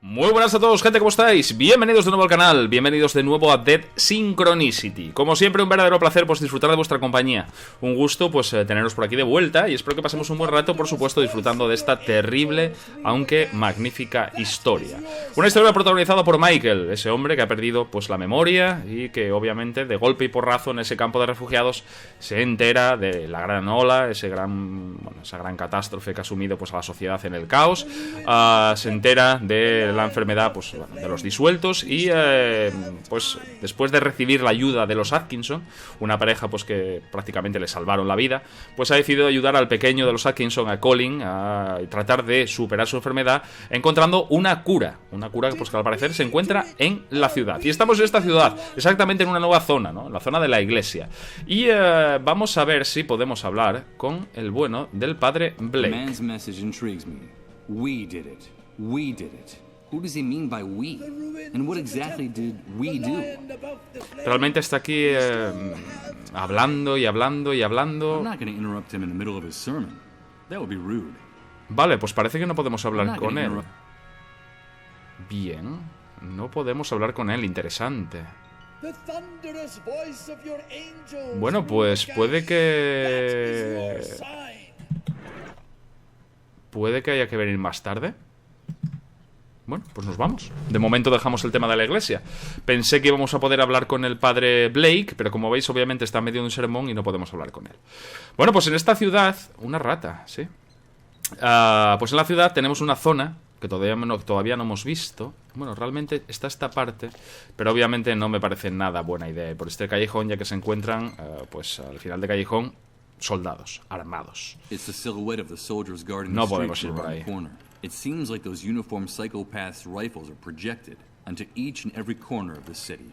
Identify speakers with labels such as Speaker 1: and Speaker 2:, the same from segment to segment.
Speaker 1: Muy buenas a todos, gente, ¿cómo estáis? Bienvenidos de nuevo al canal, bienvenidos de nuevo a Dead Synchronicity. Como siempre, un verdadero placer pues disfrutar de vuestra compañía. Un gusto pues teneros por aquí de vuelta y espero que pasemos un buen rato, por supuesto, disfrutando de esta terrible, aunque magnífica historia. Una historia protagonizada por Michael, ese hombre que ha perdido pues la memoria y que obviamente de golpe y porrazo en ese campo de refugiados se entera de la Gran Ola, esa gran catástrofe que ha sumido pues a la sociedad en el caos. Se entera de la enfermedad pues, de los disueltos y pues después de recibir la ayuda de los Atkinson, una pareja pues que prácticamente le salvaron la vida, pues ha decidido ayudar al pequeño de los Atkinson, a Colin, a tratar de superar su enfermedad encontrando una cura pues que al parecer se encuentra en la ciudad. Y estamos en esta ciudad, exactamente en una nueva zona, ¿no? En la zona de la iglesia. Y vamos a ver si podemos hablar con el bueno del padre Blake.
Speaker 2: Who does he mean by we? And what exactly did we do?
Speaker 1: Realmente está aquí hablando y hablando y hablando.
Speaker 2: I'm not going to interrupt him in the middle of his sermon. That would be rude.
Speaker 1: Vale, pues parece que no podemos hablar con él. Bien, no podemos hablar con él, interesante. Bueno, pues puede que haya que venir más tarde. Bueno, pues nos vamos. De momento dejamos el tema de la iglesia. Pensé que íbamos a poder hablar con el padre Blake, pero como veis, obviamente está en medio de un sermón y no podemos hablar con él. Bueno, pues en esta ciudad... Una rata, sí. Pues en la ciudad tenemos una zona que todavía no hemos visto. Bueno, realmente está esta parte, pero obviamente no me parece nada buena idea. Y por este callejón, ya que se encuentran, pues al final del callejón, soldados, armados. No podemos ir por ahí.
Speaker 2: It seems like those uniformed psychopaths' rifles are projected onto each and every corner of the city.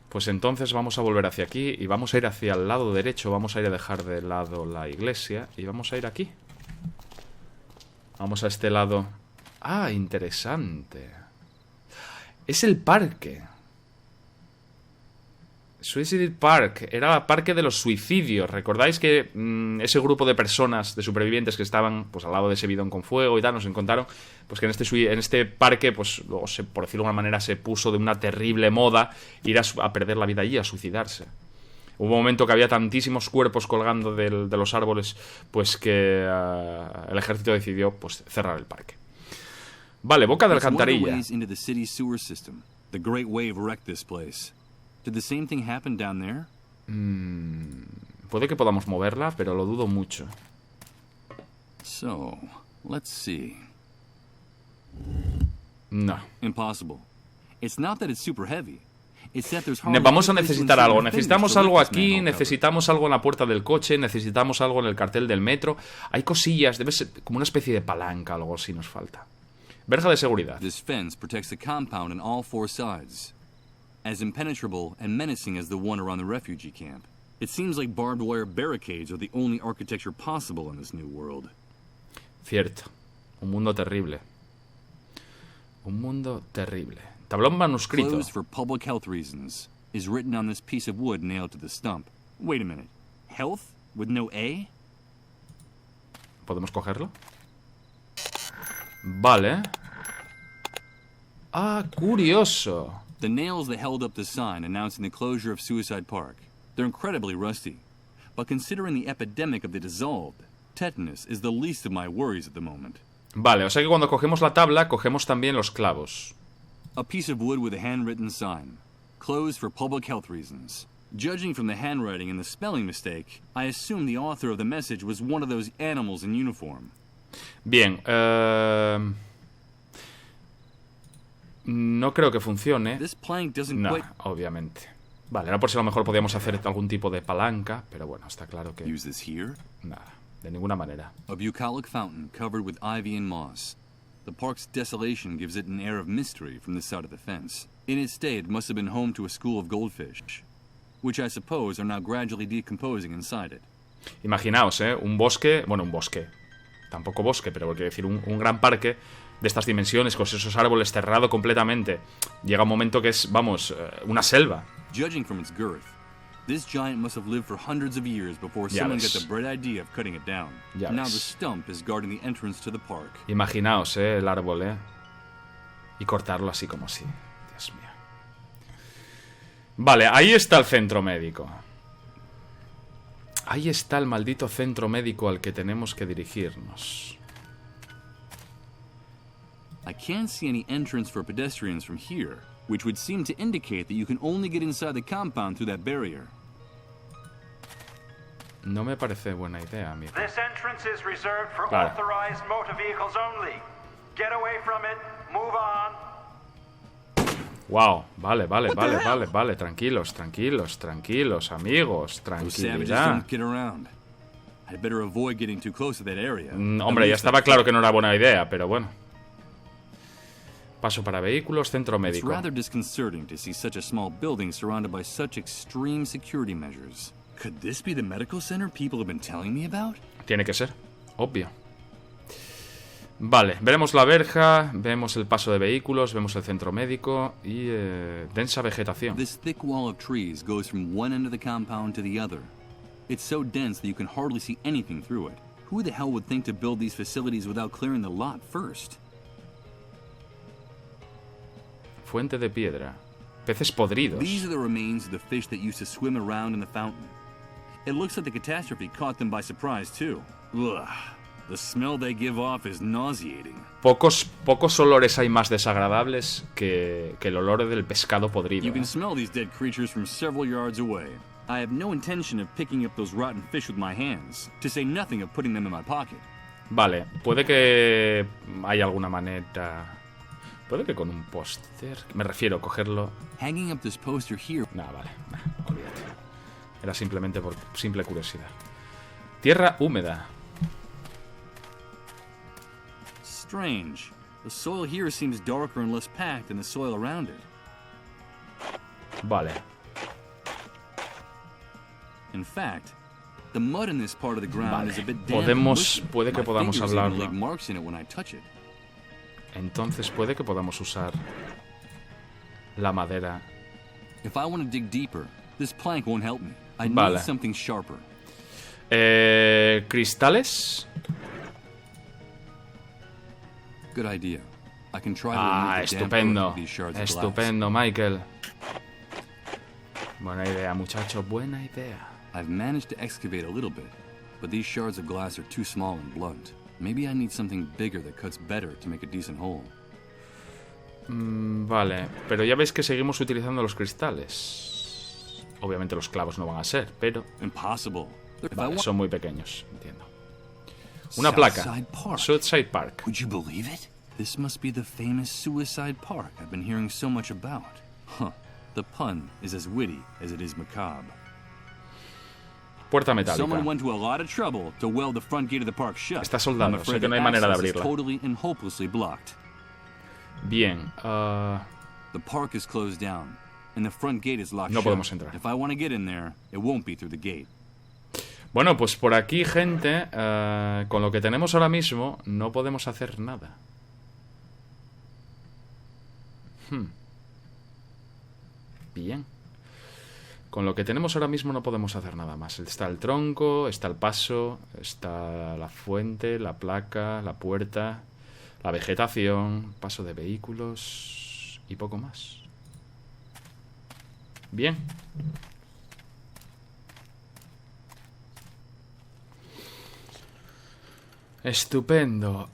Speaker 1: Pues entonces vamos a volver hacia aquí y vamos a ir hacia el lado derecho, vamos a ir a dejar de lado la iglesia y vamos a ir aquí. Vamos a este lado. Ah, interesante. Es el parque. Suicide Park, era el parque de los suicidios. ¿Recordáis que ese grupo de personas, de supervivientes que estaban pues al lado de ese bidón con fuego y tal, nos encontraron? Pues que en este parque, pues por decirlo de alguna manera, se puso de una terrible moda ir a perder la vida allí, a suicidarse. Hubo un momento que había tantísimos cuerpos colgando de los árboles, pues que el ejército decidió pues cerrar el parque. Vale, boca de alcantarilla. Did the same thing happen down there? Puede que podamos moverla, pero lo dudo mucho.
Speaker 2: So, let's see.
Speaker 1: No.
Speaker 2: Impossible. It's not that it's super heavy. It's that there's
Speaker 1: Vamos a necesitar algo. Necesitamos algo aquí, necesitamos algo en la puerta del coche, necesitamos algo en el cartel del metro. Hay cosillas, debe ser como una especie de palanca, algo así nos falta. Verja de seguridad.
Speaker 2: This fence protects the compound on all four sides. As impenetrable and menacing as the one around the refugee camp. It seems like barbed wire barricades are the only architecture possible in this new world.
Speaker 1: Cierto. Un mundo terrible. Un mundo terrible. Tablón manuscrito.
Speaker 2: Closed for public health reasons is written on this piece of wood nailed to the stump. Wait a minute. Health with no A?
Speaker 1: ¿Podemos cogerlo? Vale. Ah, curioso.
Speaker 2: The nails that held up the sign announcing the closure of Suicide Park. They're incredibly rusty. But considering the epidemic of the dissolved, tetanus is the least of my worries at the moment.
Speaker 1: Vale, o sea que cuando cogemos la tabla, cogemos también los clavos.
Speaker 2: A piece of wood with a handwritten sign. Closed for public health reasons. Judging from the handwriting and the spelling mistake, I assume the author of the message was one of those animals in uniform.
Speaker 1: Bien, no creo que funcione. No, obviamente. Vale, era por si a lo mejor podíamos hacer algún tipo de palanca, pero bueno, está claro que... Nada, de ninguna manera.
Speaker 2: A bucolic fountain covered with ivy and moss. The park's desolation gives it an air of mystery from the side of the fence. In its day, it must have been home to a school of goldfish, which I suppose are now gradually decomposing inside it.
Speaker 1: Imaginaos, un bosque, bueno, un bosque. Tampoco bosque, pero quiero decir, un gran parque de estas dimensiones, con esos árboles cerrado completamente. Llega un momento que es, vamos, una selva.
Speaker 2: Judging from its girth, this giant must have lived for hundreds of years before someone got the bright idea of cutting it down. Now the stump is guarding the entrance to the park.
Speaker 1: Imaginaos, el árbol, Y cortarlo así como así. Dios mío. Vale, ahí está el centro médico. Ahí está el maldito centro médico al que tenemos que dirigirnos.
Speaker 2: I can't see any entrance for pedestrians from here, which would seem to indicate that you can only get inside the compound through that barrier.
Speaker 1: No me parece buena idea, amigo.
Speaker 3: This entrance is reserved for
Speaker 1: Vale.
Speaker 3: authorized motor vehicles only. Get away from it. Move on.
Speaker 1: Wow, vale. Tranquilos, amigos.
Speaker 2: Those savages
Speaker 1: Tranquilidad.
Speaker 2: don't get around. I'd better avoid getting too close to that area.
Speaker 1: Hombre, ya estaba claro que no era buena idea, pero bueno. Paso para vehículos, centro
Speaker 2: It's
Speaker 1: médico.
Speaker 2: rather disconcerting to see such a small building surrounded by such extreme security measures. Could this be the medical center people have been telling me about?
Speaker 1: Tiene que ser, obvio. Vale, veremos la verja, vemos el paso de vehículos, vemos el centro médico y densa vegetación.
Speaker 2: This thick wall of trees goes from one end of the compound to the other. It's so dense that you can hardly see anything through it. Who the hell would think to build these facilities without clearing the lot first?
Speaker 1: Fuente de piedra. Peces podridos.
Speaker 2: These are the remains of the fish that used to swim around in the fountain. It looks like the catastrophe caught them by surprise, too. Ugh. The smell they give off is nauseating.
Speaker 1: Pocos olores hay más desagradables que el olor del pescado podrido.
Speaker 2: You can smell these dead creatures from several yards away. I have no intention of picking up those rotten fish with my hands, to say nothing of putting them in my pocket.
Speaker 1: Vale, puede que haya alguna manera... Puede que con un póster... Me refiero, cogerlo...
Speaker 2: Hanging up this poster here.
Speaker 1: Vale, olvídate. Era simplemente por simple curiosidad. Tierra húmeda.
Speaker 2: Strange. The soil here seems darker and less packed than the soil around it.
Speaker 1: Vale.
Speaker 2: In fact, the mud in this part of the ground is a bit damp.
Speaker 1: Puede que podamos hablarlo.
Speaker 2: Leave marks in it when I touch it.
Speaker 1: Entonces puede que podamos usar la madera.
Speaker 2: If I want to dig deeper, this plank won't help me. I
Speaker 1: Vale.
Speaker 2: need something sharper.
Speaker 1: Cristales.
Speaker 2: Good idea. I can try to remove the damp
Speaker 1: Estupendo.
Speaker 2: earth with these shards of glass.
Speaker 1: Estupendo, Michael. Buena idea, muchacho, buena idea.
Speaker 2: I've managed to excavate a little bit, but these shards of glass are too small and blunt. Maybe I need something bigger that cuts better to make a decent hole.
Speaker 1: Vale, pero ya veis que seguimos utilizando los cristales. Obviamente los clavos no van a ser, pero
Speaker 2: Impossible.
Speaker 1: vale, son muy pequeños, entiendo. Una placa. Southside Park.
Speaker 2: Would you believe it? This must be the famous Suicide Park I've been hearing so much about. Huh. The pun is as witty as it is macabre.
Speaker 1: Puerta metálica.
Speaker 2: Someone went to a lot of trouble to weld the front gate of the park shut.
Speaker 1: Está soldado,
Speaker 2: I'm afraid
Speaker 1: sé que no hay
Speaker 2: the
Speaker 1: manera de
Speaker 2: access is
Speaker 1: abrirla.
Speaker 2: totally and hopelessly blocked.
Speaker 1: Bien.
Speaker 2: The park is closed down, and the front gate is locked
Speaker 1: No
Speaker 2: shut.
Speaker 1: podemos entrar.
Speaker 2: If I want to get in there, it won't be through the gate.
Speaker 1: Bueno, pues por aquí, gente, con lo que tenemos ahora mismo, no podemos hacer nada. Bien. Con lo que tenemos ahora mismo no podemos hacer nada más. Está el tronco, está el paso, está la fuente, la placa, la puerta, la vegetación, paso de vehículos y poco más. Bien. Estupendo.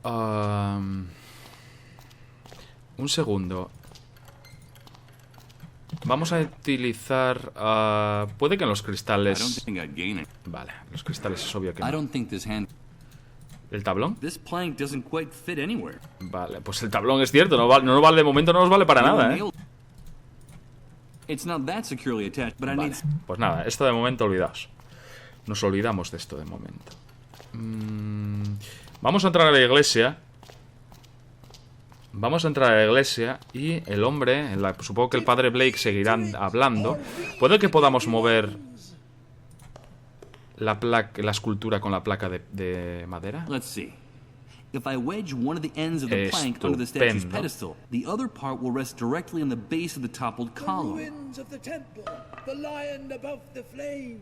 Speaker 1: Un segundo. Vamos a utilizar... puede que en los
Speaker 2: I don't
Speaker 1: cristales...
Speaker 2: think I'd gain it.
Speaker 1: Vale, los cristales es obvio que
Speaker 2: I
Speaker 1: no.
Speaker 2: don't think this hand...
Speaker 1: ¿El tablón?
Speaker 2: This plank doesn't quite fit anywhere.
Speaker 1: Vale, pues el tablón es cierto. No nos vale, de momento no nos vale para nada, ¿eh?
Speaker 2: It's not that securely attached, but I
Speaker 1: Vale,
Speaker 2: need...
Speaker 1: pues nada, esto de momento olvidaos. Nos olvidamos de esto de momento. Vamos a entrar a la iglesia. Vamos a entrar a la iglesia y el hombre, supongo que el padre Blake seguirá hablando. ¿Puede que podamos mover la escultura con la placa de madera?
Speaker 2: Let's see. If I wedge one of the ends of the plank under the statue's
Speaker 1: Estupendo.
Speaker 2: pedestal, the other part will rest directly on the base of the toppled column.
Speaker 4: Ruins of the temple, the lion above the flames.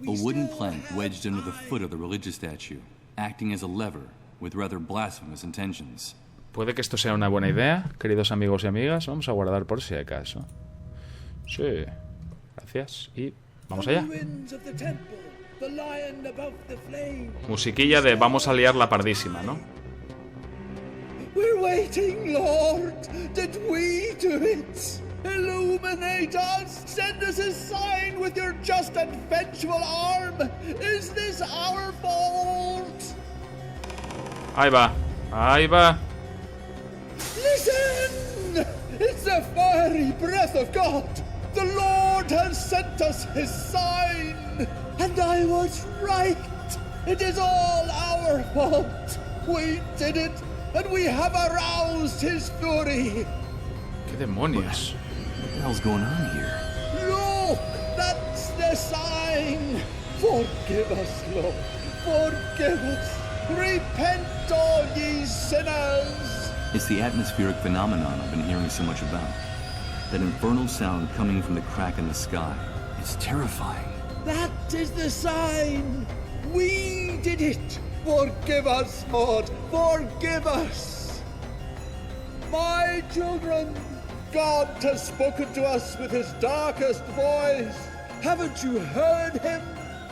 Speaker 2: A wooden plank wedged under the foot of the religious statue, acting as a lever with rather blasphemous intentions.
Speaker 1: Puede que esto sea una buena idea, queridos amigos y amigas. Vamos a guardar por si acaso. Sí. Gracias. Y vamos allá. Musiquilla de vamos a liar la pardísima, ¿no?
Speaker 4: We're waiting, Lord. Did we do it? Illuminate us. Send us a sign with your just and vengeful arm. Is this our fault?
Speaker 1: Ahí va. Ahí va.
Speaker 4: Listen! It's the fiery breath of God. The Lord has sent us his sign. And I was right. It is all our fault. We did it, and we have aroused his fury.
Speaker 1: ¿Qué demonios?
Speaker 2: What the hell's going on here?
Speaker 4: Look, that's the sign. Forgive us, Lord. Forgive us. Repent, all ye sinners.
Speaker 2: It's the atmospheric phenomenon I've been hearing so much about. That infernal sound coming from the crack in the sky. It's terrifying.
Speaker 4: That is the sign. We did it. Forgive us, Lord. Forgive us. My children, God has spoken to us with his darkest voice. Haven't you heard him?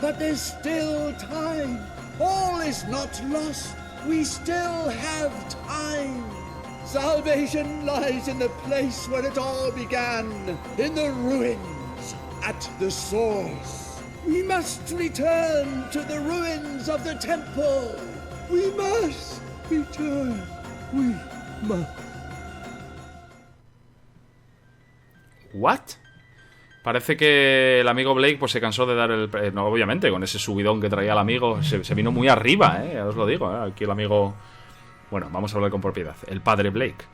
Speaker 4: But there's still time. All is not lost. We still have time. Salvation lies in the place where it all began, in the ruins, at the source. We must return to the ruins of the temple. We must return. We must.
Speaker 1: ¿What? Parece que el amigo Blake pues se cansó de dar el... no, obviamente, con ese subidón que traía el amigo, se vino muy arriba, ya os lo digo, aquí el amigo... Bueno, vamos a hablar con propiedad. El padre Blake.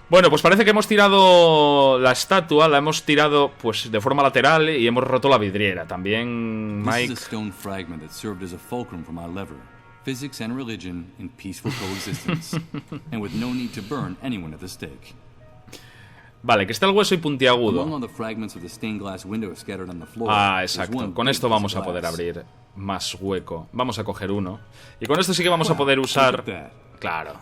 Speaker 1: Bueno, pues parece que hemos tirado la estatua, la hemos tirado pues de forma lateral y hemos roto la vidriera. También Mike...
Speaker 2: This is a stone fragment that served as a fulcrum for my lever. Physics and religion in peaceful coexistence. And with no need to burn anyone at the stake.
Speaker 1: Vale, que está el hueso y puntiagudo. Ah, exacto. Con esto vamos a poder abrir más hueco. Vamos a coger uno. Y con esto sí que vamos a poder usar... Claro.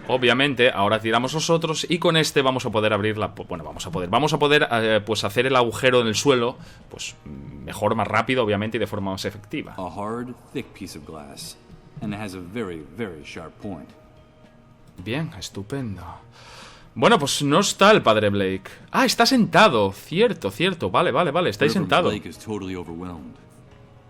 Speaker 1: Obviamente, ahora tiramos nosotros y con este vamos a poder abrir la... Bueno, vamos a poder pues hacer el agujero en el suelo pues mejor, más rápido, obviamente, y de forma más efectiva.
Speaker 2: A hard, thick piece of glass. And it has a very, very sharp point.
Speaker 1: Bien, estupendo. Bueno, pues no está el padre Blake. Ah, está sentado. Cierto. Vale, está ahí sentado.
Speaker 2: Blake is totally overwhelmed.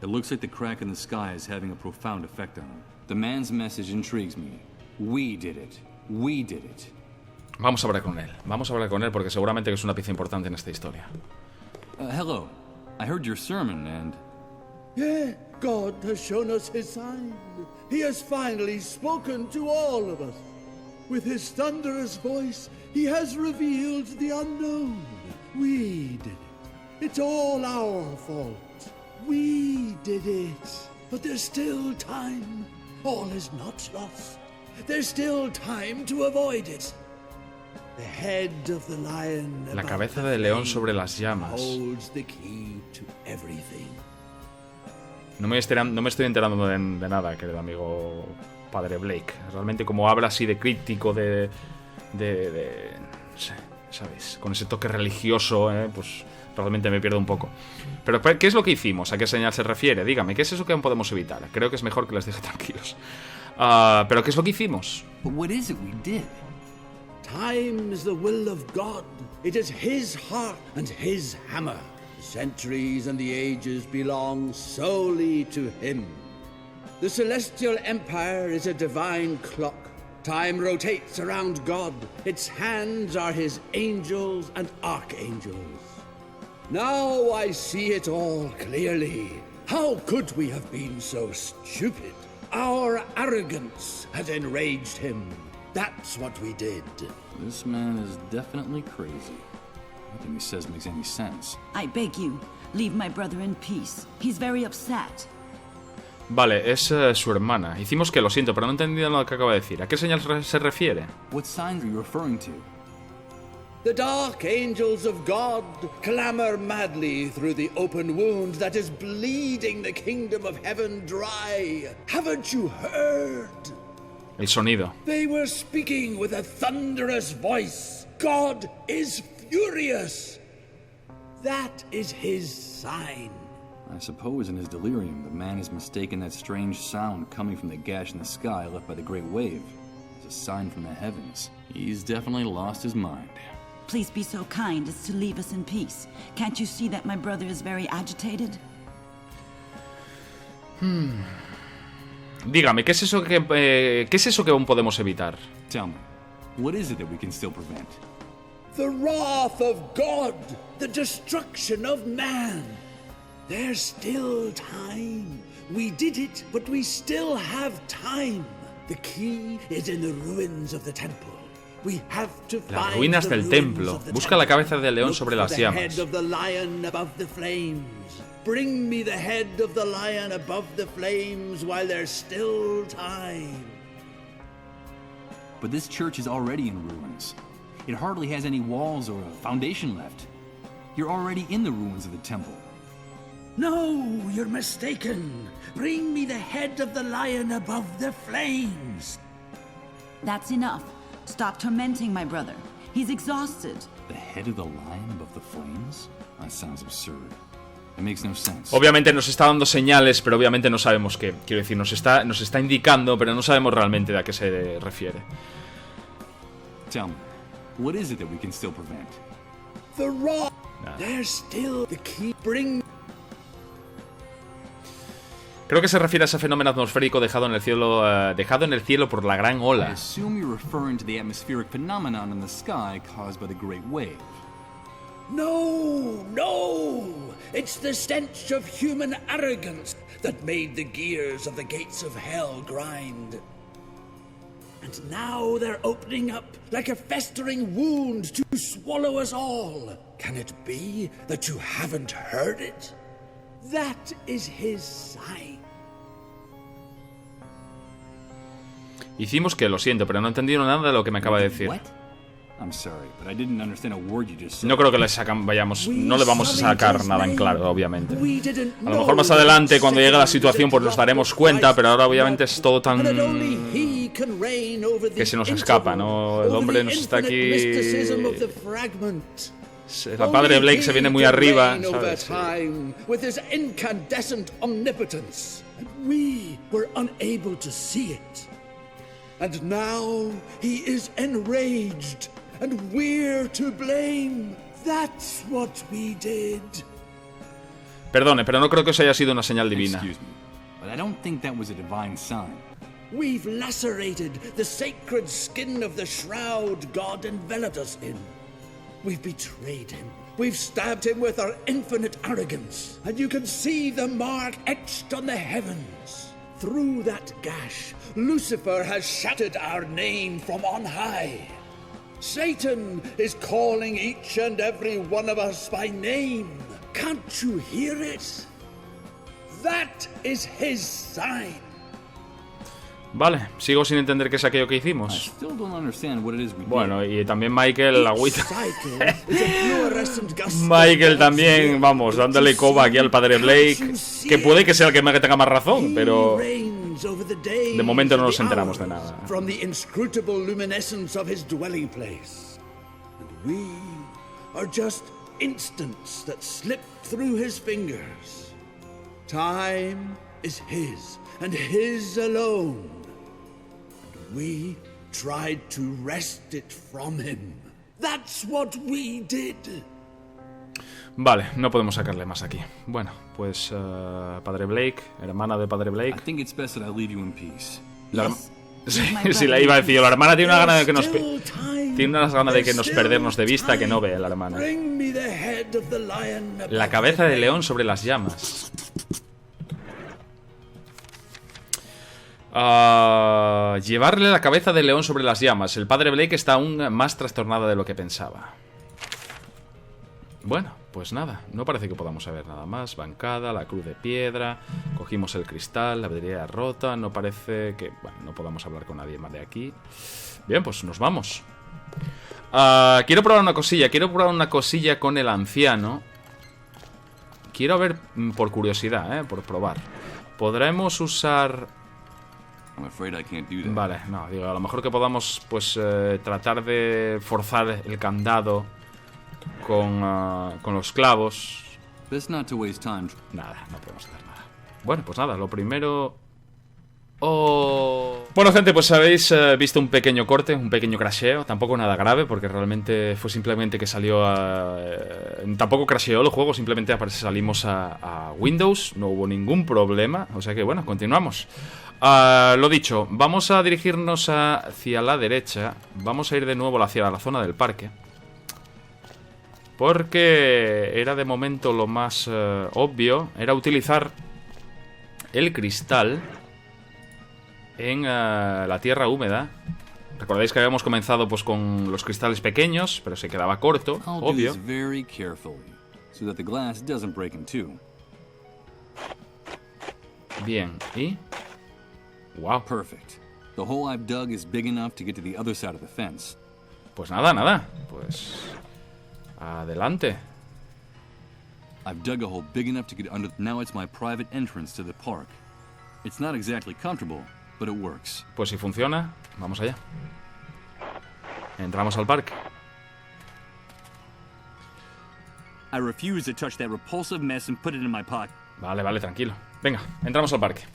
Speaker 2: It looks like the crack in the sky is having a profound effect on him. The man's message intrigues me. We did it. We did it.
Speaker 1: Vamos a hablar con él porque seguramente que es una pieza importante en esta historia.
Speaker 2: Hello. I heard your sermon and...
Speaker 4: Yeah, God has shown us his sign. He has finally spoken to all of us. With his thunderous voice, he has revealed the unknown. We did it. It's all our fault. We did it. But there's still time. All is not lost. There's still time to avoid it. The head of the lion
Speaker 1: La cabeza de león sobre las llamas.
Speaker 4: holds the key to everything.
Speaker 1: No me estoy enterando de nada, querido amigo padre Blake. Realmente como habla así de crítico, de no sé, ¿sabéis? Con ese toque religioso, pues realmente me pierdo un poco. Pero, ¿qué es lo que hicimos? ¿A qué señal se refiere? Dígame, ¿qué es eso que no podemos evitar? Creo que es mejor que les deje tranquilos. ¿Pero qué es lo que hicimos?
Speaker 2: But what is it we did?
Speaker 4: Time is the will of God. It is his heart and his hammer. The centuries and the ages belong solely to him. The celestial empire is a divine clock. Time rotates around God. Its hands are his angels and archangels. Now I see it all clearly. How could we have been so stupid? Our arrogance had enraged him. That's what we did.
Speaker 2: This man is definitely crazy. Nothing he says makes any sense.
Speaker 5: I beg you, leave my brother in peace. He's very upset.
Speaker 1: Vale, es su hermana. Hicimos que, lo siento, pero no he entendido lo que acaba de decir. ¿A qué señal se refiere?
Speaker 2: What signs are you referring to?
Speaker 4: The dark angels of God clamor madly through the open wound that is bleeding the kingdom of heaven dry. Haven't you heard?
Speaker 1: El sonido.
Speaker 4: They were speaking with a thunderous voice. God is furious. That is his sign.
Speaker 2: I suppose in his delirium, the man has mistaken that strange sound coming from the gash in the sky left by the great wave as a sign from the heavens. He's definitely lost his mind.
Speaker 5: Please be so kind as to leave us in peace. Can't you see that my brother is very agitated?
Speaker 1: Dígame, ¿qué es eso que aún podemos evitar?
Speaker 2: Tell me, what is it that we can still prevent?
Speaker 4: The wrath of God, the destruction of man. There's still time. We did it, but we still have time. The key is in the ruins of the temple. We have to find
Speaker 1: Las ruinas del templo. Busca la cabeza del león sobre las llamas.
Speaker 4: Bring me the head of the lion above the flames while there's still time.
Speaker 2: But this church is already in ruins. It hardly has any walls or a foundation left. You're already in the ruins of the temple.
Speaker 4: No, you're mistaken. Bring me the head of the lion above the flames.
Speaker 5: That's enough. Stop tormenting my brother. He's exhausted.
Speaker 2: The head of the lion above the flames? That sounds absurd. It makes no sense.
Speaker 1: Obviamente nos está dando señales, pero obviamente no sabemos qué. Quiero decir, nos está indicando, pero no sabemos realmente a qué se refiere.
Speaker 2: Tell me, what is it that we can still prevent?
Speaker 4: The rock. There's still the key. Bring.
Speaker 1: Creo que se refiere a ese fenómeno atmosférico dejado en el cielo por la Gran
Speaker 2: I
Speaker 1: Ola.
Speaker 2: assume you're referring to the atmospheric phenomenon in the sky caused by the Great Wave.
Speaker 4: No, no! It's the stench of human arrogance that made the gears of the gates of hell grind. And now they're opening up like a festering wound to swallow us all. Can it be that you haven't heard it? That is his sign.
Speaker 1: Hicimos que, lo siento, pero no he entendido nada de lo que me acaba de decir.
Speaker 2: What? I'm sorry, but I didn't understand a word you just said.
Speaker 1: No creo que no le vamos a sacar nada en claro, obviamente. A lo mejor más adelante, cuando llegue la situación, pues nos daremos cuenta, pero ahora obviamente es todo tan... que se nos escapa, ¿no? El hombre nos está aquí... El Padre Blake se viene muy arriba, ¿sabes?
Speaker 4: And now he is enraged, and we're to blame. That's what we did.
Speaker 1: Perdone, pero no creo que eso haya sido una señal divina.
Speaker 2: Excuse me, but I don't think that was a divine sign.
Speaker 4: We've lacerated the sacred skin of the shroud God enveloped us in. We've betrayed him. We've stabbed him with our infinite arrogance. And you can see the mark etched on the heavens. Through that gash, Lucifer has shattered our name from on high. Satan is calling each and every one of us by name. Can't you hear it? That is his sign.
Speaker 1: Vale, sigo sin entender qué es aquello que hicimos. Bueno, y también Michael, la agüita. Michael también, vamos, dándole coba aquí al Padre Blake. Que puede que sea el que tenga más razón, pero de momento no nos enteramos de nada.
Speaker 4: Time is his and his alone. We tried to wrest it from him. That's what we did.
Speaker 1: Vale, no podemos sacarle más aquí. Bueno, pues Padre Blake, hermana de Padre Blake.
Speaker 2: I think it's best that I leave you in peace.
Speaker 1: Sí, la iba a decir yo. La hermana tiene una gana de que nos perdernos de vista que no ve la hermana. La cabeza de león sobre las llamas. Llevarle la cabeza del león sobre las llamas. El Padre Blake está aún más trastornado de lo que pensaba. Bueno, pues nada, no parece que podamos saber nada más. Bancada, la cruz de piedra, cogimos el cristal, la vidriera rota. No parece que... Bueno, no podamos hablar con nadie más de aquí. Bien, pues nos vamos. Quiero probar una cosilla con el anciano. Quiero ver, por curiosidad, por probar. ¿Podremos usar...? Vale, no, digo, a lo mejor que podamos, pues, tratar de forzar el candado con los clavos. Nada, no podemos hacer nada. Bueno, pues nada, lo primero... Bueno, gente, pues habéis visto un pequeño corte, un pequeño crasheo. Tampoco nada grave, porque realmente fue simplemente que salió tampoco crasheó el juego, simplemente salimos a Windows. No hubo ningún problema, o sea que bueno, continuamos. Lo dicho, vamos a dirigirnos hacia la derecha. Vamos a ir de nuevo hacia la zona del parque, porque era de momento lo más obvio. Era utilizar el cristal en la tierra húmeda. Recordáis que habíamos comenzado pues con los cristales pequeños, pero se quedaba corto, obvio. Bien, y... Wow. Pues nada. Pues... adelante.
Speaker 2: I've dug a hole big enough to get under. Now it's my private entrance to the park. It's not exactly comfortable, but it works.
Speaker 1: Pues si funciona, vamos allá. Entramos al parque.
Speaker 2: I refuse to touch that repulsive mess and put it in my pocket.
Speaker 1: Vale, tranquilo. Venga, entramos al parque.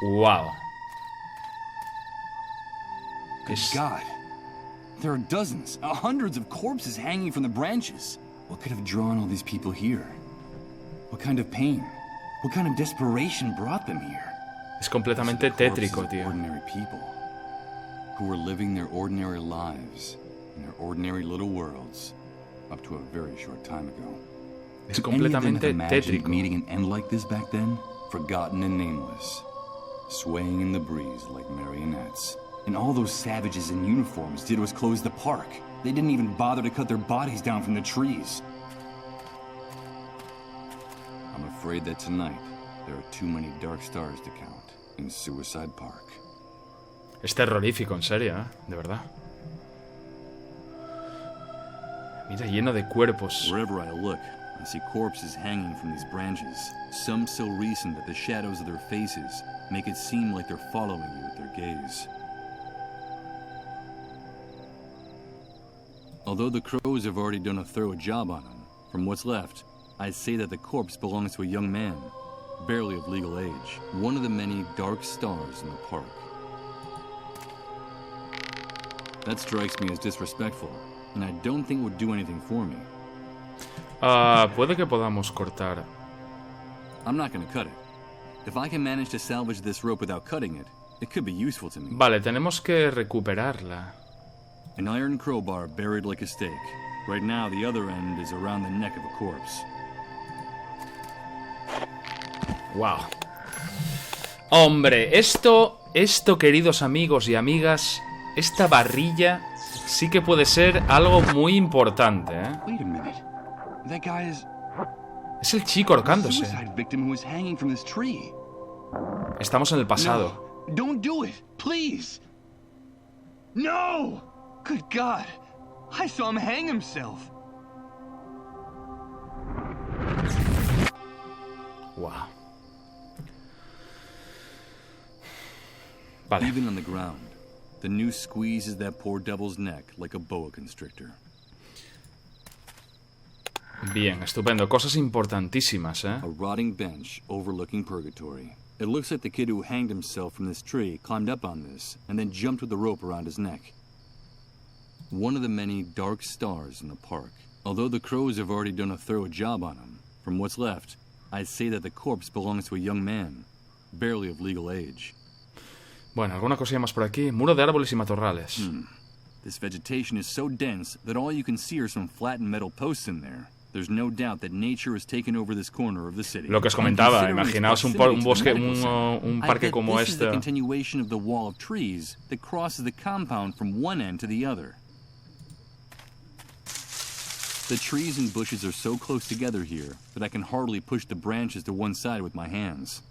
Speaker 1: Wow.
Speaker 2: Good God. There are dozens, hundreds of corpses hanging from the branches. What could have drawn all these people here? What kind of pain? What kind of desperation brought them here?
Speaker 1: Es completamente tétrico, tío.
Speaker 2: Ordinary people who were living their ordinary lives in their ordinary little worlds up to a very short time ago.
Speaker 1: Es completamente tétrico.
Speaker 2: Meeting an end like this back then, forgotten and nameless, swaying in the breeze like marionettes. And all those savages in uniforms did was close the park. They didn't even bother to cut their bodies down from the trees. I'm afraid that tonight there are too many dark stars to count in Suicide Park.
Speaker 1: Es terrorífico, en serio, de verdad. Mira, lleno de cuerpos.
Speaker 2: Wherever I look, I see corpses hanging from these branches, some so recent that the shadows of their faces make it seem like they're following you with their gaze. Although the crows have already done a thorough job on him, from what's left, I'd say that the corpse belongs to a young man, barely of legal age, one of the many dark stars in the park. That strikes me as disrespectful, and I don't think it would do anything for me.
Speaker 1: Puede que podamos cortar.
Speaker 2: I'm not going to cut it. If I can manage to salvage this rope without cutting it, it could be useful to me.
Speaker 1: Vale, tenemos que recuperarla.
Speaker 2: An iron crowbar buried like a stake. Right now, the other end is around the neck of a corpse.
Speaker 1: Wow. Hombre, esto, queridos amigos y amigas, esta barrilla sí que puede ser algo muy importante, ¿eh?
Speaker 2: Wait a minute. That guy is...
Speaker 1: Es el chico ahorcándose.
Speaker 2: Suicide victim who was hanging from this tree.
Speaker 1: Estamos en el pasado.
Speaker 2: No, don't do it, please. No! Good God. I saw him hang himself.
Speaker 1: Wow. Vale.
Speaker 2: Even on the ground, the noose squeezes that poor devil's neck like a boa constrictor.
Speaker 1: Bien, estupendo. Cosas importantísimas, ¿eh?
Speaker 2: A rotting bench overlooking purgatory. It looks like the kid who hanged himself from this tree climbed up on this and then jumped with the rope around his neck. One of the many dark stars in the park. Although the crows have already done a thorough job on him, from what's left, I'd say that the corpse belongs to a young man, barely of legal age.
Speaker 1: Bueno, alguna cosilla más por aquí. Muro de árboles y matorrales.
Speaker 2: This vegetation is so dense that all you can see are some flattened metal posts in there. There's no doubt that nature has taken over this corner of the city.
Speaker 1: Lo que os comentaba, imaginaos un bosque, un parque como este.
Speaker 2: This is the continuation of the wall of trees that crosses the compound from one end to the other. The trees and bushes are so close together here that I can hardly push the branches to one side with my hands.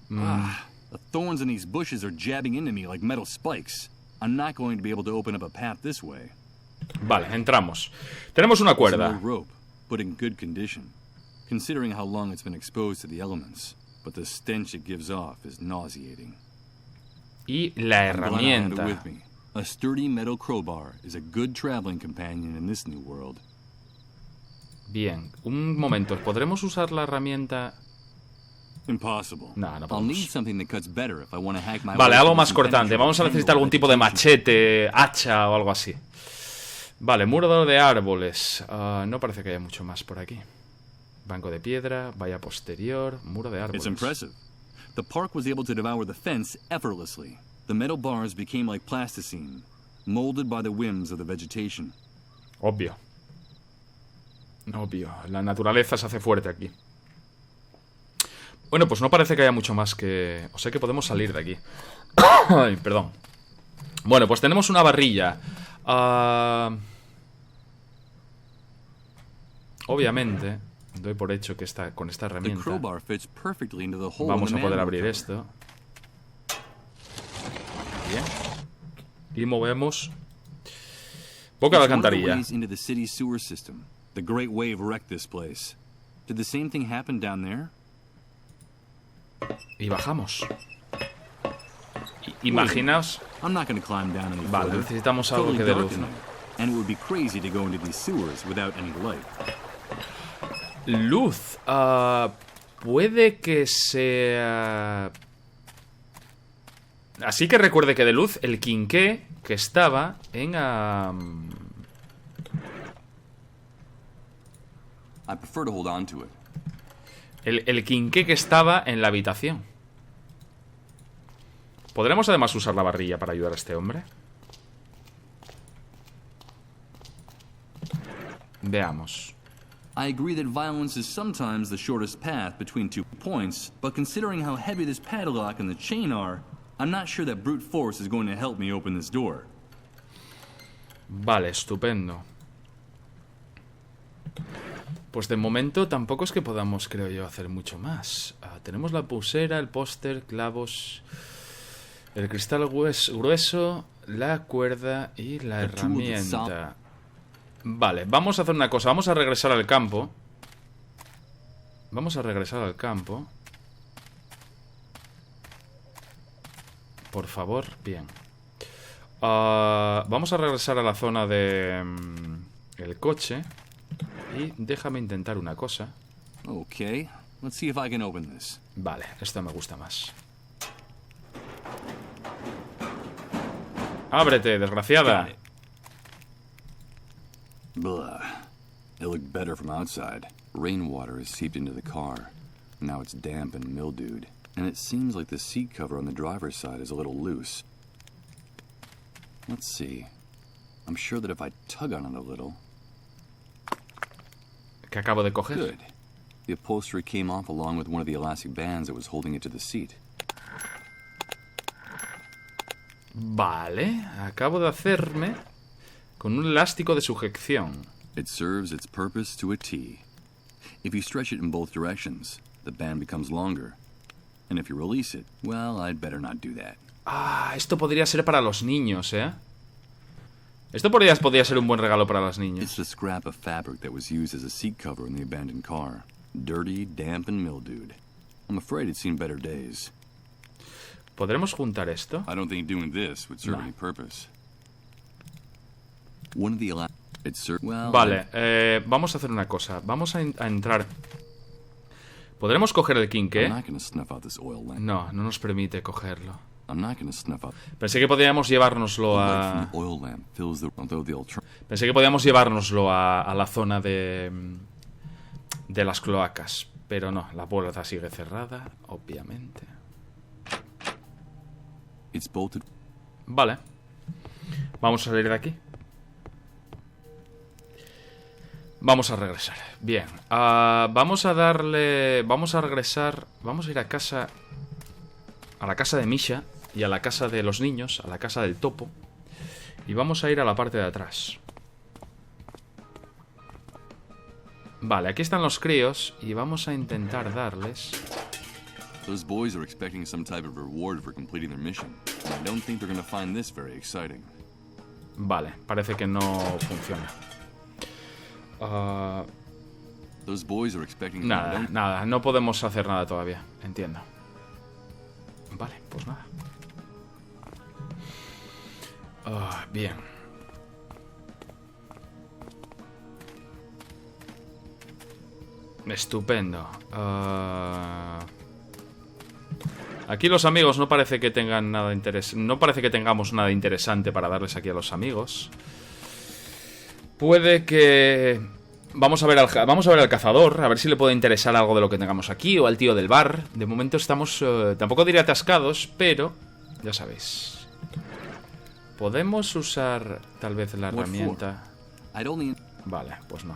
Speaker 2: The thorns in these bushes are jabbing into me like metal spikes. I'm not going to be able to open up a path this way.
Speaker 1: Vale, entramos. Tenemos una
Speaker 2: It's an
Speaker 1: cuerda.
Speaker 2: old rope, but in good condition, considering how long it's been exposed to the elements. But the stench it gives off is nauseating.
Speaker 1: Y la
Speaker 2: I'm glad I had it
Speaker 1: herramienta.
Speaker 2: with me. A sturdy metal crowbar is a good traveling companion in this new world.
Speaker 1: Bien, un momento. ¿Podremos usar la herramienta?
Speaker 2: Impossible.
Speaker 1: No, no
Speaker 2: I'll need
Speaker 1: podemos.
Speaker 2: something that cuts better if I want to hack my
Speaker 1: Vale,
Speaker 2: way
Speaker 1: algo
Speaker 2: through
Speaker 1: más
Speaker 2: this
Speaker 1: cortante. Vamos a necesitar algún tipo de machete, hacha o algo así. Vale, muro de árboles. No parece que haya mucho más por aquí. Banco de piedra, valla posterior, muro de
Speaker 2: It's
Speaker 1: árboles.
Speaker 2: impressive. The park was able to devour the fence effortlessly. The metal bars became like plasticine, molded by the whims of the vegetation.
Speaker 1: Obvio. Obvio. La naturaleza se hace fuerte aquí. Bueno, pues no parece que haya mucho más que... O sea que podemos salir de aquí. Ay, perdón. Bueno, pues tenemos una barrilla. Obviamente, doy por hecho que con esta
Speaker 2: The
Speaker 1: herramienta
Speaker 2: crowbar fits perfectly into the hole
Speaker 1: vamos
Speaker 2: in
Speaker 1: a
Speaker 2: the
Speaker 1: poder
Speaker 2: manhole
Speaker 1: abrir
Speaker 2: cover.
Speaker 1: esto. Bien. Y movemos boca de
Speaker 2: It's one of the
Speaker 1: alcantarilla.
Speaker 2: ways into the city's sewer system. The Great Wave wrecked this place. Did the same thing happen down there?
Speaker 1: Y bajamos. Imaginaos.
Speaker 2: I'm not going to climb down any
Speaker 1: Vale,
Speaker 2: further.
Speaker 1: necesitamos algo
Speaker 2: Totally
Speaker 1: que dé
Speaker 2: dark
Speaker 1: luz,
Speaker 2: in
Speaker 1: ¿no?
Speaker 2: there. And it would be crazy to go into these sewers without any light.
Speaker 1: Luz. Puede que sea... Así que recuerde que de luz el quinqué que estaba en...
Speaker 2: I prefer to hold on to it.
Speaker 1: El quinqué que estaba en la habitación. ¿Podremos además usar la barrilla para ayudar a este hombre? Veamos.
Speaker 2: I agree that violence is sometimes the shortest path between 2 points, but considering how heavy this padlock and the chain are, I'm not sure that brute force is going to help me open this door.
Speaker 1: Vale, estupendo. Pues de momento tampoco es que podamos, creo yo, hacer mucho más. Tenemos la pulsera, el póster, clavos, el cristal grueso, la cuerda y la herramienta. Vale, vamos a hacer una cosa. Vamos a regresar al campo. Vamos a regresar al campo. Por favor, bien. Vamos a regresar a la zona de... el coche. Y déjame intentar una cosa.
Speaker 2: Okay, let's see if I can open this.
Speaker 1: Vale, esto me gusta más. ¡Ábrete, desgraciada!
Speaker 2: Got it. Blah. It looked better from outside. Rainwater has seeped into the car. Now it's damp and mildewed. And it seems like the seat cover on the driver's side is a little loose. Let's see. I'm sure that if I tug on it a little...
Speaker 1: Que acabo de coger.
Speaker 2: Good. The upholstery came off along with one of the elastic bands that was holding it to the seat.
Speaker 1: Vale, acabo de hacerme con un elástico de sujeción.
Speaker 2: It serves its purpose to a T. If you stretch it in both directions, the band becomes longer. And if you release it, well, I'd better not do that.
Speaker 1: Esto podría ser para los niños, ¿eh? Esto podría ser un buen regalo para los niños.
Speaker 2: It's the scrap of fabric that was used as a seat cover in the abandoned car. Dirty, damp, and mildewed. I'm afraid it's seen better days.
Speaker 1: ¿Podremos juntar esto?
Speaker 2: I don't think doing this would serve
Speaker 1: No.
Speaker 2: any purpose. One of the well,
Speaker 1: Vale, vamos a hacer una cosa. Vamos a entrar. ¿Podremos coger el
Speaker 2: I'm
Speaker 1: quinqué?
Speaker 2: not going to snuff out this oil lamp.
Speaker 1: No, no nos permite cogerlo.
Speaker 2: I'm not going to snuff out
Speaker 1: Pensé que podíamos llevárnoslo
Speaker 2: the light from
Speaker 1: a...
Speaker 2: the oil lamp fills the although the
Speaker 1: Pensé que podíamos llevárnoslo a la zona de las cloacas. Pero no, la puerta sigue cerrada, obviamente.
Speaker 2: it's bolted.
Speaker 1: Vale. Vamos a salir de aquí. Vamos a regresar. Bien. Vamos a darle... Vamos a regresar... Vamos a ir a casa... A la casa de Misha y a la casa de los niños, a la casa del topo. Y vamos a ir a la parte de atrás. Vale, aquí están los críos y vamos a intentar darles...
Speaker 2: Those boys are expecting some type of reward for completing their mission. And I don't think they're going to find this very exciting.
Speaker 1: Vale, parece que no funciona.
Speaker 2: Those boys are expecting
Speaker 1: Nada, no podemos hacer nada todavía. Entiendo. Vale, pues nada. Bien. Estupendo. Aquí los amigos no parece que tengan nada no parece que tengamos nada interesante para darles aquí a los amigos. Puede que... Vamos a ver al cazador, a ver si le puede interesar algo de lo que tengamos aquí, o al tío del bar. De momento estamos, tampoco diría atascados, pero ya sabéis. Podemos usar tal vez la herramienta. Vale, pues no.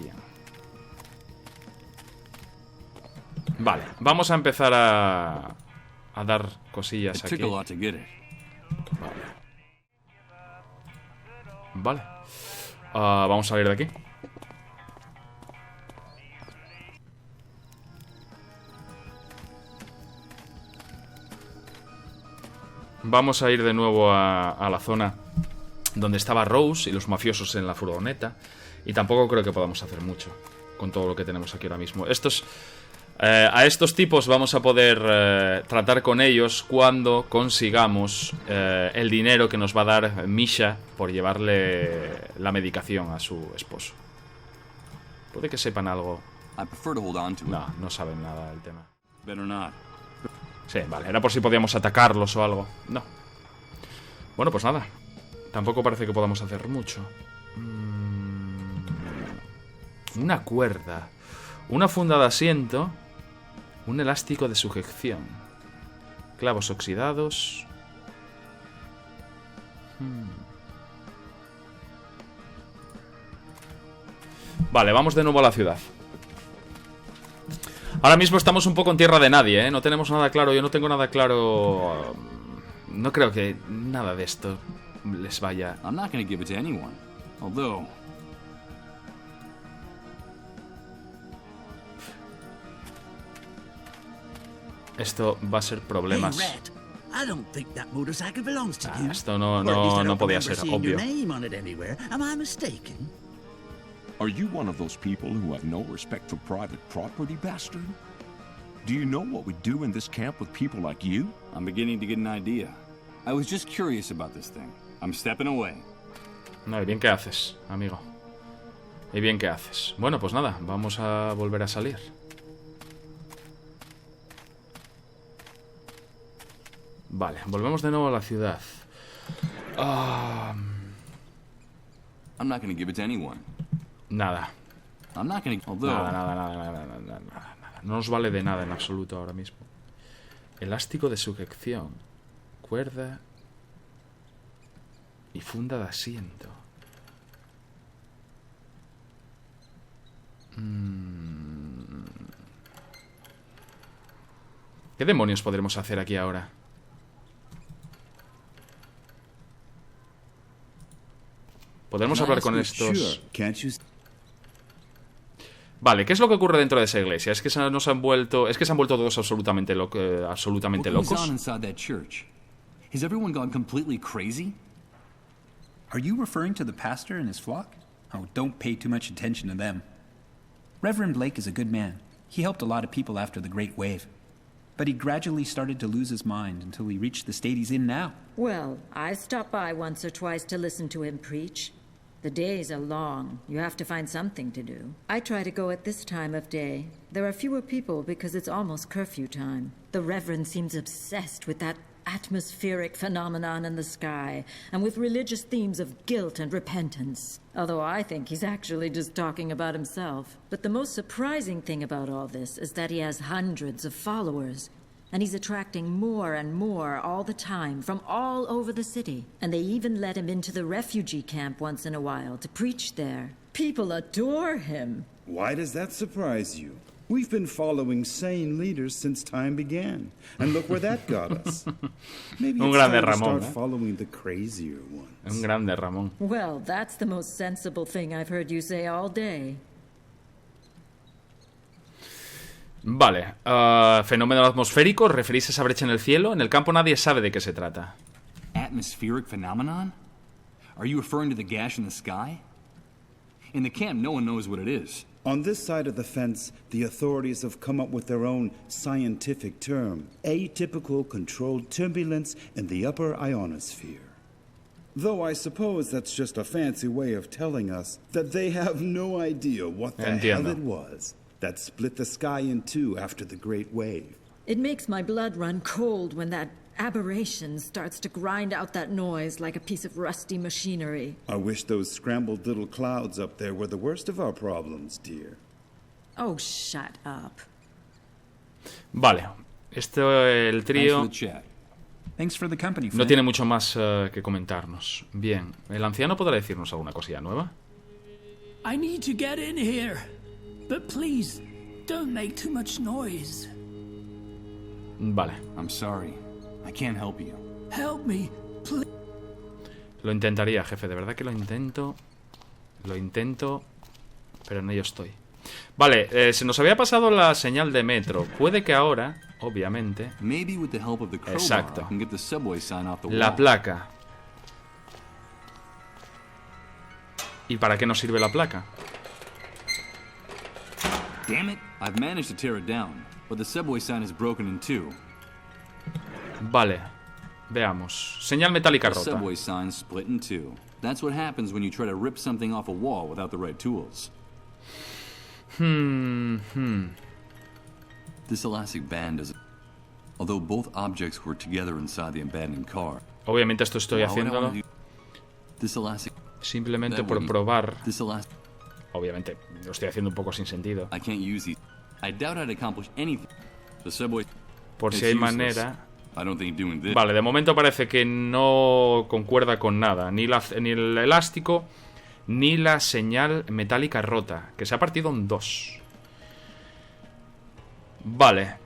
Speaker 1: Bien. Vale, vamos a empezar a dar cosillas aquí. Vale. Vamos a salir de aquí. Vamos a ir de nuevo a la zona donde estaba Rose y los mafiosos en la furgoneta. Y tampoco creo que podamos hacer mucho con todo lo que tenemos aquí ahora mismo. A estos tipos vamos a poder tratar con ellos cuando consigamos el dinero que nos va a dar Misha por llevarle la medicación a su esposo. Puede que sepan algo. No saben nada del tema. Sí, vale, era por si podíamos atacarlos o algo. No. Bueno, pues nada. Tampoco parece que podamos hacer mucho. Una cuerda. Una funda de asiento. Un elástico de sujeción. Clavos oxidados. Vale, vamos de nuevo a la ciudad. Ahora mismo estamos un poco en tierra de nadie, ¿eh? No tenemos nada claro, yo no tengo nada claro. No creo que nada de esto les vaya.
Speaker 2: I'm not going to give it to anyone. Although
Speaker 1: esto va a ser problemas. Esto no podía ser obvio.
Speaker 6: Are you one of those people who have no respect for private property, bastard? Do you know what we do in this camp with people like you?
Speaker 2: I'm beginning to get an idea. I was just curious about this thing. I'm stepping away.
Speaker 1: No, y bien que haces, amigo. Y bien que haces. Bueno, pues nada, vamos a volver a salir. Vale, volvemos de nuevo a la ciudad.
Speaker 2: I'm not going to give it to anyone.
Speaker 1: Nada.
Speaker 2: I'm not going to...
Speaker 1: Nada. No nos vale de nada en absoluto ahora mismo. Elástico de sujeción. Cuerda. Y funda de asiento. ¿Qué demonios podremos hacer aquí ahora? Podemos hablar con estos... Vale, ¿qué es lo que ocurre dentro de esa iglesia? ¿Es que se han vuelto todos absolutamente locos?
Speaker 2: Has everyone gone completely crazy?
Speaker 7: Are you referring to the pastor and his flock? Oh, don't pay too much attention to them. Reverend Blake is a good man. He helped a lot of people after the Great Wave. But he gradually started to lose his mind until he reached the state he's in now.
Speaker 8: Well, I stopped by once or twice to listen to him preach. The days are long. You have to find something to do. I try to go at this time of day. There are fewer people because it's almost curfew time. The Reverend seems obsessed with that atmospheric phenomenon in the sky, and with religious themes of guilt and repentance. Although I think he's actually just talking about himself. But the most surprising thing about all this is that he has hundreds of followers. And he's attracting more and more all the time from all over the city. And they even let him into the refugee camp once in a while to preach there. People adore him.
Speaker 9: Why does that surprise you? We've been following sane leaders since time began. And look where that got us. Maybe it's time to start following the crazier ones.
Speaker 1: Un grande Ramón.
Speaker 8: Well, that's the most sensible thing I've heard you say all day.
Speaker 1: Vale. Fenómeno atmosférico. ¿Referís a esa brecha en el cielo? En el campo nadie sabe de qué se trata.
Speaker 2: Atmospheric phenomenon? Are you referring to the gash in the sky? In the camp, no one knows what it is.
Speaker 9: On this side of the fence, the authorities have come up with their own scientific term, atypical controlled turbulence in the upper ionosphere. Though I suppose that's just a fancy way of telling us that they have no idea what the hell it was that split the sky in two after the Great Wave.
Speaker 8: It makes my blood run cold when that aberration starts to grind out that noise like a piece of rusty machinery.
Speaker 9: I wish those scrambled little clouds up there were the worst of our problems, dear.
Speaker 8: Oh, shut up.
Speaker 1: Vale. El trío
Speaker 7: Thanks for the company,
Speaker 1: no tiene mucho más que comentarnos. Bien. ¿El anciano podrá decirnos alguna cosilla nueva?
Speaker 10: I need to get in here. But please, don't make too much noise.
Speaker 1: Vale.
Speaker 2: I'm sorry. I can't help you.
Speaker 10: Help me, please.
Speaker 1: Lo intentaría, jefe. De verdad que lo intento. Lo intento. Pero en ello estoy. Vale, se nos había pasado la señal de metro. Puede que ahora, obviamente... Exacto. La placa. ¿Y para qué nos sirve la placa?
Speaker 2: Damn it, I've managed to tear it down, but the subway sign is broken in two.
Speaker 1: Vale. Veamos. Señal metálica rota.
Speaker 2: The subway sign split in two. That's what happens when you try to rip something off a wall without the right tools. This elastic band does it. Although both objects were together inside the abandoned car.
Speaker 1: Obviamente esto estoy haciéndolo simplemente por probar. Obviamente lo estoy haciendo un poco sin sentido. Por si hay manera. Vale, de momento parece que no concuerda con nada. Ni el elástico ni la señal metálica rota, que se ha partido en dos. Vale.